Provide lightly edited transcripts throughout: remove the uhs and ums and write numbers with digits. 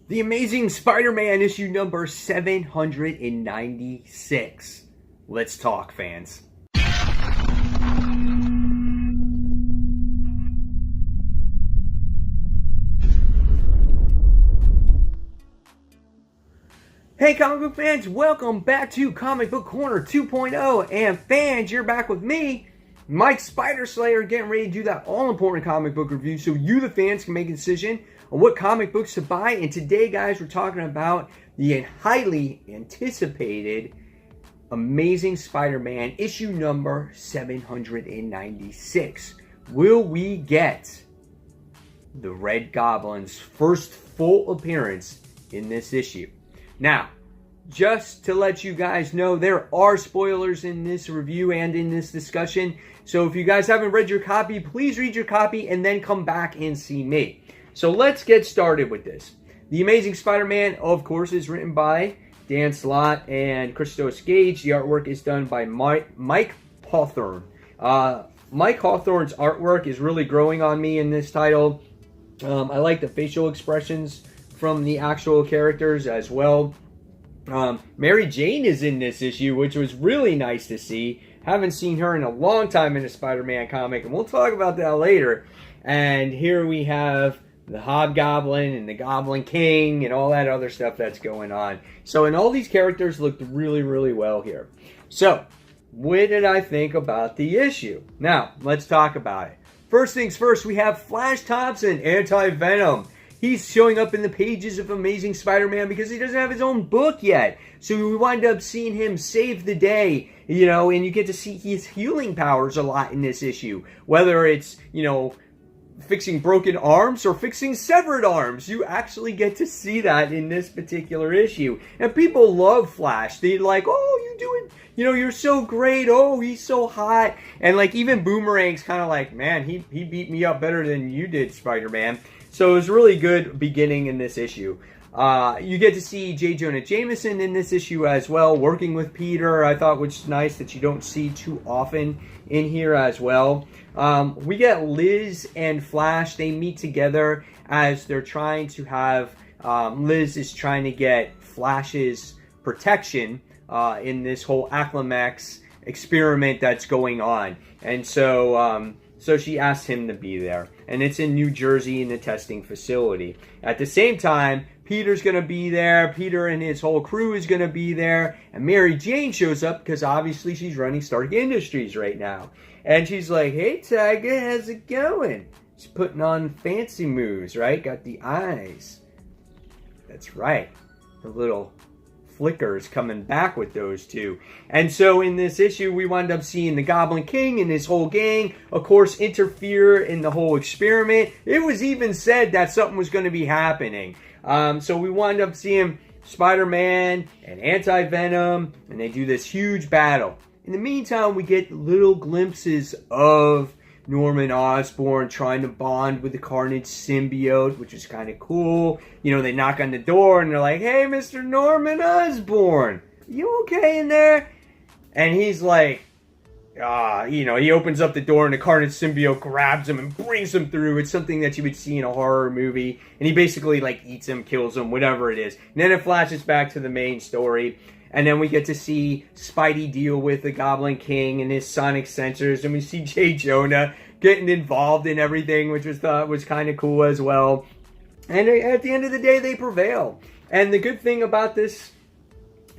The Amazing Spider-Man issue number 796. Let's talk, fans. Hey comic book fans, welcome back to Comic Book Corner 2.0. And fans, you're back with me, Mike Spider Slayer, getting ready to do that all-important comic book review so you, the fans, can make a decision on what comic books to buy. And today, guys, we're talking about the highly anticipated Amazing Spider-Man issue number 796. Will we get the Red Goblin's first full appearance in this issue? Now, just to let you guys know, there are spoilers in this review and in this discussion. So if you guys haven't read your copy, please read your copy and then come back and see me. So let's get started with this. The Amazing Spider-Man, of course, is written by Dan Slott and Christos Gage. The artwork is done by Mike Hawthorne. Mike Hawthorne's artwork is really growing on me in this title. I like the facial expressions from the actual characters as well. Mary Jane is in this issue, which was really nice to see. Haven't seen her in a long time in a Spider-Man comic, and we'll talk about that later. And here we have the Hobgoblin and the Goblin King and all that other stuff that's going on. So, and all these characters looked really, really well here. So, what did I think about the issue? Now, let's talk about it. First things first, we have Flash Thompson, Anti-Venom. He's showing up in the pages of Amazing Spider-Man because he doesn't have his own book yet. So we wind up seeing him save the day, you know, and you get to see his healing powers a lot in this issue. Whether it's, you know, fixing broken arms or fixing severed arms. You actually get to see that in this particular issue. And people love Flash. They're like, oh, you doing, you know, you're so great. Oh, he's so hot. And like even Boomerang's kind of like, man, he beat me up better than you did, Spider-Man. So it was really good beginning in this issue. You get to see J. Jonah Jameson in this issue as well, working with Peter, I thought, which is nice that you don't see too often in here as well. We get Liz and Flash. They meet together as they're trying to have, Liz is trying to get Flash's protection in this whole Acclimax experiment that's going on. And so she asked him to be there. And it's in New Jersey in the testing facility. At the same time, Peter's going to be there. Peter and his whole crew is going to be there. And Mary Jane shows up because obviously she's running Stark Industries right now. And she's like, hey, Tiger, how's it going? She's putting on fancy moves, right? Got the eyes. That's right. The little flickers coming back with those two. And so in this issue, we wind up seeing the Goblin King and his whole gang, of course, interfere in the whole experiment. It was even said that something was going to be happening. So we wind up seeing Spider-Man and Anti-Venom, and they do this huge battle. In the meantime, we get little glimpses of Norman Osborn trying to bond with the Carnage symbiote, which is kind of cool. You know, they knock on the door and they're like, hey, Mr. Norman Osborn, you okay in there? And he's like, you know, he opens up the door and the Carnage symbiote grabs him and brings him through. It's something that you would see in a horror movie. And he basically, like, eats him, kills him, whatever it is. And then it flashes back to the main story. And then we get to see Spidey deal with the Goblin King and his sonic sensors. And we see J. Jonah getting involved in everything, which was kind of cool as well. And at the end of the day, they prevail. And the good thing about this,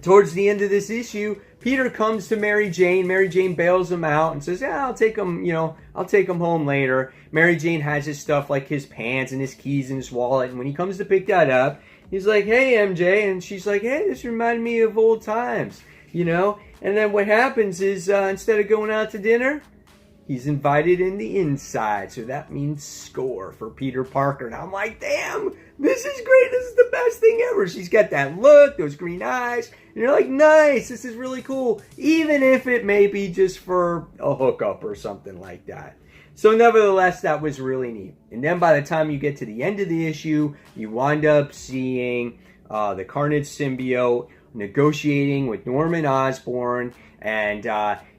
towards the end of this issue, Peter comes to Mary Jane. Mary Jane bails him out and says, yeah, I'll take him, you know, I'll take him home later. Mary Jane has his stuff like his pants and his keys and his wallet. And when he comes to pick that up, he's like, hey, MJ. And she's like, hey, this reminded me of old times, you know. And then what happens is instead of going out to dinner, he's invited in the inside. So that means score for Peter Parker. And I'm like, damn, this is great. This is the best thing ever. She's got that look, those green eyes. And you're like, nice, this is really cool. Even if it may be just for a hookup or something like that. So nevertheless, that was really neat. And then by the time you get to the end of the issue, you wind up seeing the Carnage symbiote negotiating with Norman Osborn. And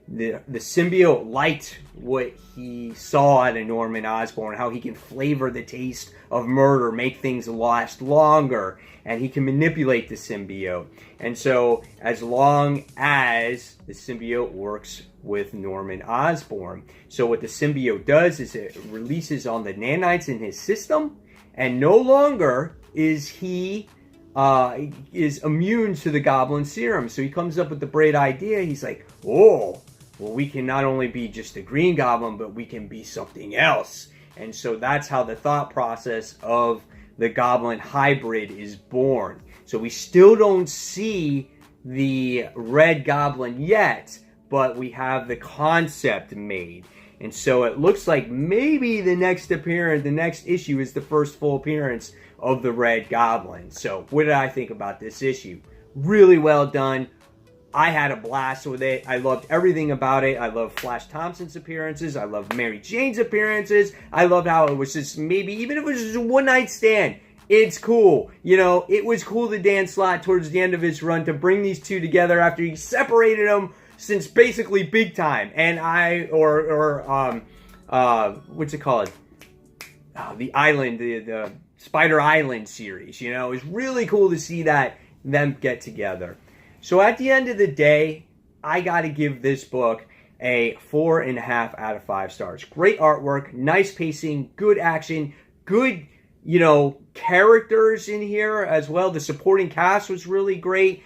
the symbiote liked what he saw out of Norman Osborn, how he can flavor the taste of murder, make things last longer, and he can manipulate the symbiote. And so as long as the symbiote works with Norman Osborn, so what the symbiote does is it releases on the nanites in his system, and no longer is he is immune to the Goblin serum. So he comes up with the great idea. He's like, oh, well, we can not only be just a Green Goblin, but we can be something else. And so that's how the thought process of the Goblin hybrid is born. So we still don't see the Red Goblin yet, but we have the concept made. And so it looks like maybe the next appearance, the next issue is the first full appearance of the Red Goblin. So what did I think about this issue? Really well done. I had a blast with it. I loved everything about it. I loved Flash Thompson's appearances. I loved Mary Jane's appearances. I loved how it was just maybe, even if it was just a one-night stand, it's cool. You know, it was cool to Dan Slott towards the end of his run to bring these two together after he separated them since basically Big Time. And what's it called? The Island, the Spider Island series. You know, it's really cool to see them get together. So at the end of the day, I got to give this book a 4.5 out of 5 stars. Great artwork, nice pacing, good action, good, characters in here as well. The supporting cast was really great.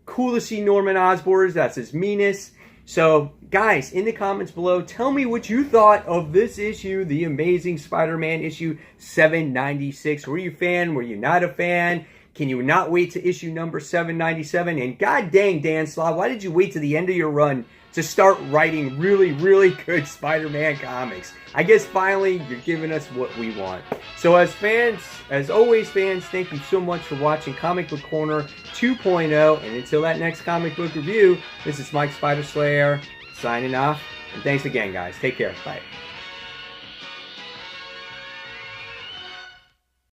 Cool to see Norman Osborn. That's his meanness. So, guys, in the comments below, tell me what you thought of this issue, the Amazing Spider-Man issue 796. Were you a fan? Were you not a fan? Can you not wait to issue number 797? And god dang, Dan Slott, why did you wait to the end of your run to start writing really, really good Spider-Man comics? I guess finally you're giving us what we want. So as fans, as always fans, thank you so much for watching Comic Book Corner 2.0. And until that next comic book review, this is Mike Spider Slayer signing off. And thanks again, guys. Take care. Bye.